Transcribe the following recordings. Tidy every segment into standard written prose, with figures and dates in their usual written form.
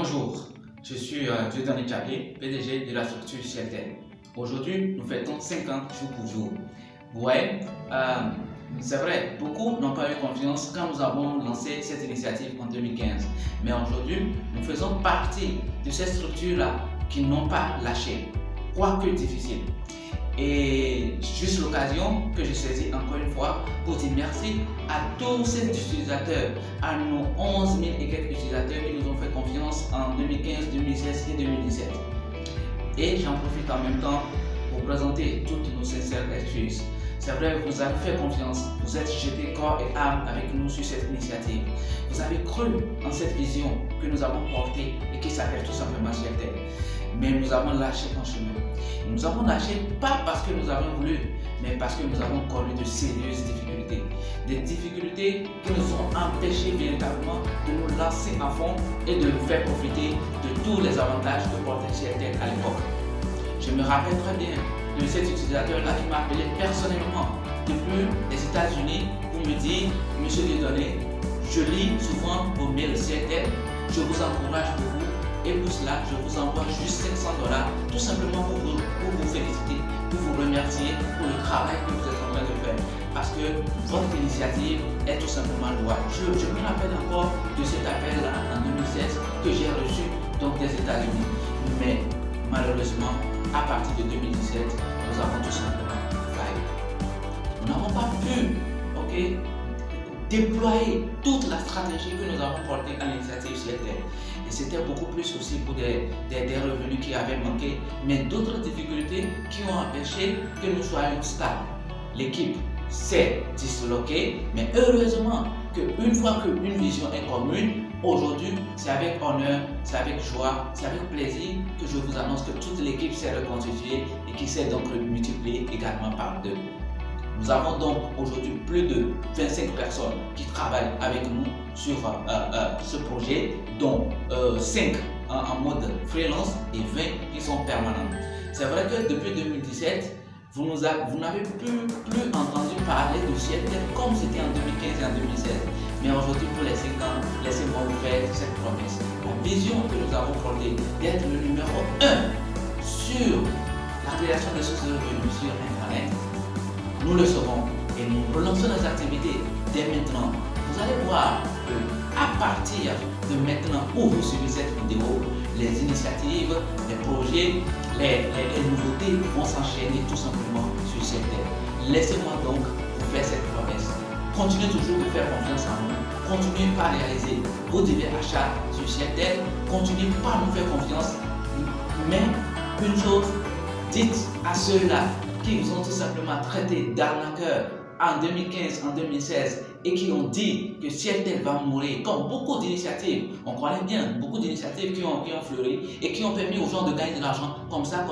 Bonjour, je suis Dieudonné Chapier, PDG de la structure Cieltel. Aujourd'hui, nous fêtons 50 jour pour jour. Ouais, c'est vrai, beaucoup n'ont pas eu confiance quand nous avons lancé cette initiative en 2015. Mais aujourd'hui, nous faisons partie de ces structures-là qui n'ont pas lâché, quoique difficile. Et juste l'occasion que je saisis encore une fois pour dire merci à tous ces utilisateurs, à nos 11 000 et quelques utilisateurs qui nous ont fait confiance en 2015, 2016 et 2017. Et j'en profite en même temps pour présenter toutes nos sincères excuses. C'est vrai, vous nous avez fait confiance, vous êtes jetés corps et âme avec nous sur cette initiative. Vous avez cru en cette vision que nous avons portée et qui s'appelle tout simplement Cieltel. Mais nous avons lâché en chemin. Nous avons lâché pas parce que nous avons voulu, mais parce que nous avons connu de sérieuses difficultés. Des difficultés qui nous ont empêchés véritablement de nous lancer à fond et de nous faire profiter de tous les avantages que portait Cieltel à l'époque. Je me rappelle très bien de cet utilisateur-là qui m'a appelé personnellement depuis les États-Unis pour me dire: Monsieur Dieudonné, je lis souvent vos mails Cieltel, je vous encourage beaucoup. Et pour cela, je vous envoie juste $500 tout simplement pour vous féliciter, pour vous remercier pour le travail que vous êtes en train de faire. Parce que votre initiative est tout simplement louable. Je me rappelle encore de cet appel-là en 2016 que j'ai reçu donc des États-Unis. Mais malheureusement, à partir de 2017, nous avons tout simplement failli. Nous n'avons pas pu, déployer toute la stratégie que nous avons portée à l'initiative Cieltel. Et c'était beaucoup plus aussi pour des revenus qui avaient manqué, mais d'autres difficultés qui ont empêché que nous soyons stables. L'équipe s'est disloquée, mais heureusement qu'une fois qu'une vision est commune, aujourd'hui, c'est avec honneur, c'est avec joie, c'est avec plaisir que je vous annonce que toute l'équipe s'est reconstituée et qui s'est donc multipliée également par deux. Nous avons donc aujourd'hui plus de 25 personnes qui travaillent avec nous sur ce projet, dont 5 en mode freelance et 20 qui sont permanents. C'est vrai que depuis 2017, vous n'avez plus entendu parler de Cieltel comme c'était en 2015 et en 2016. Mais aujourd'hui, pour les 5 ans, laissez-moi vous faire cette promesse. La vision que nous avons portée d'être le numéro 1 sur la création de sources de revenus sur Internet, nous le serons et nous relançons nos activités dès maintenant. Vous allez voir qu'à partir de maintenant où vous suivez cette vidéo, les initiatives, les projets, les nouveautés vont s'enchaîner tout simplement sur Cieltel. Laissez-moi donc vous faire cette promesse. Continuez toujours de faire confiance en nous. Continuez par réaliser vos divers achats sur Cieltel. Continuez par nous faire confiance. Mais une chose, dites à ceux-là qui vous ont tout simplement traité d'arnaqueurs en 2015, en 2016 et qui ont dit que Cieltel va mourir, comme beaucoup d'initiatives, on connaît bien beaucoup d'initiatives qui ont fleuri et qui ont permis aux gens de gagner de l'argent comme ça,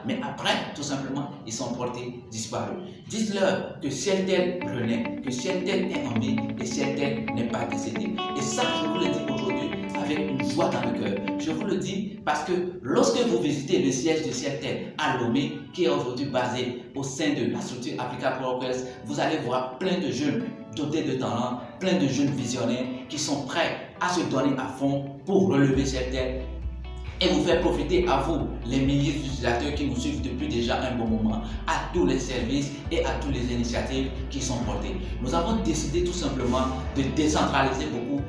mais après, tout simplement, ils sont portés disparus. Dites-leur que Cieltel renaît, que Cieltel est en vie et Cieltel n'est pas décédé. Et ça, je vous le dis aujourd'hui avec une joie dans le cœur. Je vous le dis parce que lorsque vous visitez le siège de Cieltel à Lomé, qui est aujourd'hui basé au sein de la structure Africa Progress, vous allez voir plein de jeunes dotés de talent, plein de jeunes visionnaires qui sont prêts à se donner à fond pour relever Cieltel et vous faire profiter à vous, les milliers d'utilisateurs qui nous suivent depuis déjà un bon moment, à tous les services et à toutes les initiatives qui sont portées. Nous avons décidé tout simplement de décentraliser beaucoup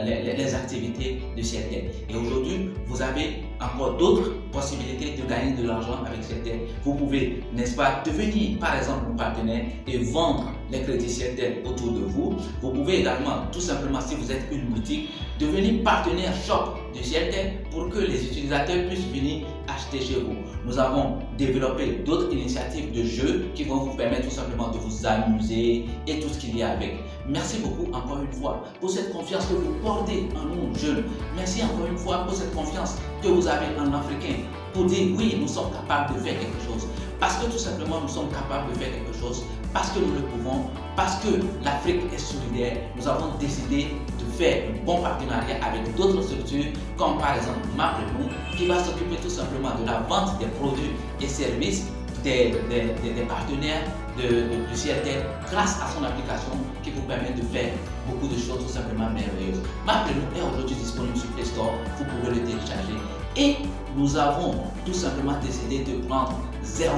les activités de Cieltel. Et aujourd'hui, vous avez encore d'autres possibilités de gagner de l'argent avec Cieltel. Vous pouvez, n'est-ce pas, devenir par exemple un partenaire et vendre les crédits Cieltel autour de vous. Vous pouvez également, tout simplement, si vous êtes une boutique, devenir partenaire shop de Cieltel pour que les utilisateurs puissent venir acheter chez vous. Nous avons développé d'autres initiatives de jeux qui vont vous permettre tout simplement de vous amuser et tout ce qu'il y a avec. Merci beaucoup encore une fois pour cette confiance que vous portez en nous jeunes. Merci encore une fois pour cette confiance que vous avez en Africain pour dire oui, nous sommes capables de faire quelque chose. Parce que tout simplement nous sommes capables de faire quelque chose, parce que nous le pouvons, parce que l'Afrique est solidaire. Nous avons décidé de faire un bon partenariat avec d'autres structures comme par exemple MapRenew qui va s'occuper tout simplement de la vente des produits et services des partenaires de CLTL grâce à son application qui vous permet de faire beaucoup de choses tout simplement merveilleuses. MaPrenew est aujourd'hui disponible sur Play Store, vous pouvez le télécharger et nous avons tout simplement décidé de prendre 0%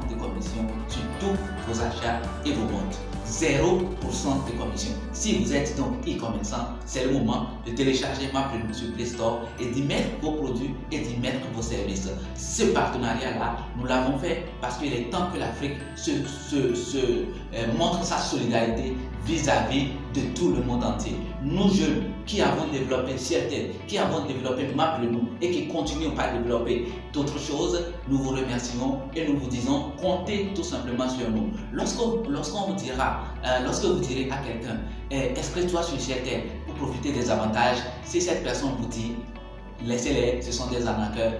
de commission sur tous vos achats et vos ventes. 0% de commission. Si vous êtes donc e-commerçant, c'est le moment de télécharger MaPrenew sur Play Store et d'y mettre vos produits et d'y mettre vos services. Ce partenariat-là, nous l'avons fait parce qu'il est temps que l'Afrique montre sa solidarité vis-à-vis de tout le monde entier. Nous jeunes qui avons développé CLTL, qui avons développé MaPrenew et qui continuons par développer d'autres choses, nous vous remercions et nous vous disons comptez tout simplement sur nous. Lorsqu'on vous dira, lorsque vous direz à quelqu'un inscris-toi sur CLTL pour profiter des avantages, si cette personne vous dit laissez-les, ce sont des arnaqueurs,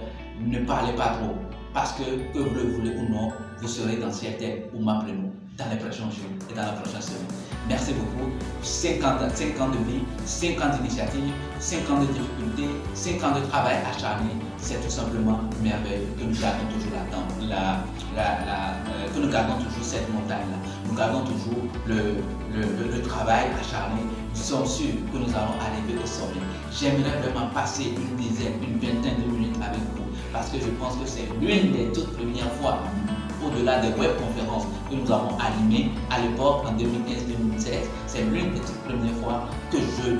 ne parlez pas trop parce que vous le voulez ou non, vous serez dans CLTL ou MaPrenew dans les prochains jours et dans la prochaine semaine. Merci beaucoup. 5 ans de vie, 5 ans d'initiative, 5 ans de difficultés, 5 ans de travail acharné. C'est tout simplement merveilleux que nous gardons toujours que nous gardons toujours cette montagne-là. Nous gardons toujours le travail acharné. Nous sommes sûrs que nous allons arriver au sommet. J'aimerais vraiment passer une dizaine, une vingtaine de minutes avec vous parce que je pense que c'est l'une des toutes premières fois au-delà des webconférences que nous avons animées à l'époque en 2015-2016, c'est l'une des toutes premières fois que je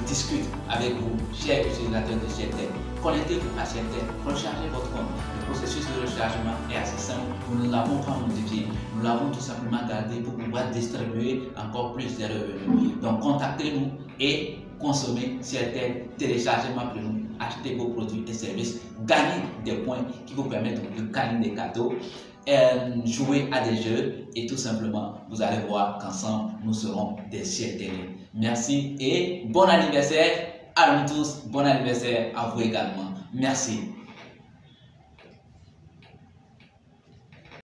discute avec vous, chers utilisateurs de CLTL. Connectez-vous à CLTL, rechargez votre compte. Le processus de rechargement est assez simple. Nous ne l'avons pas modifié. Nous l'avons tout simplement gardé pour pouvoir distribuer encore plus de revenus. Donc contactez-nous et consommez CLTL, téléchargez MaPrenew, achetez vos produits et services, gagnez des points qui vous permettent de gagner des cadeaux, jouer à des jeux et tout simplement, vous allez voir qu'ensemble, nous serons des CLTL. Merci et bon anniversaire à nous tous, bon anniversaire à vous également. Merci.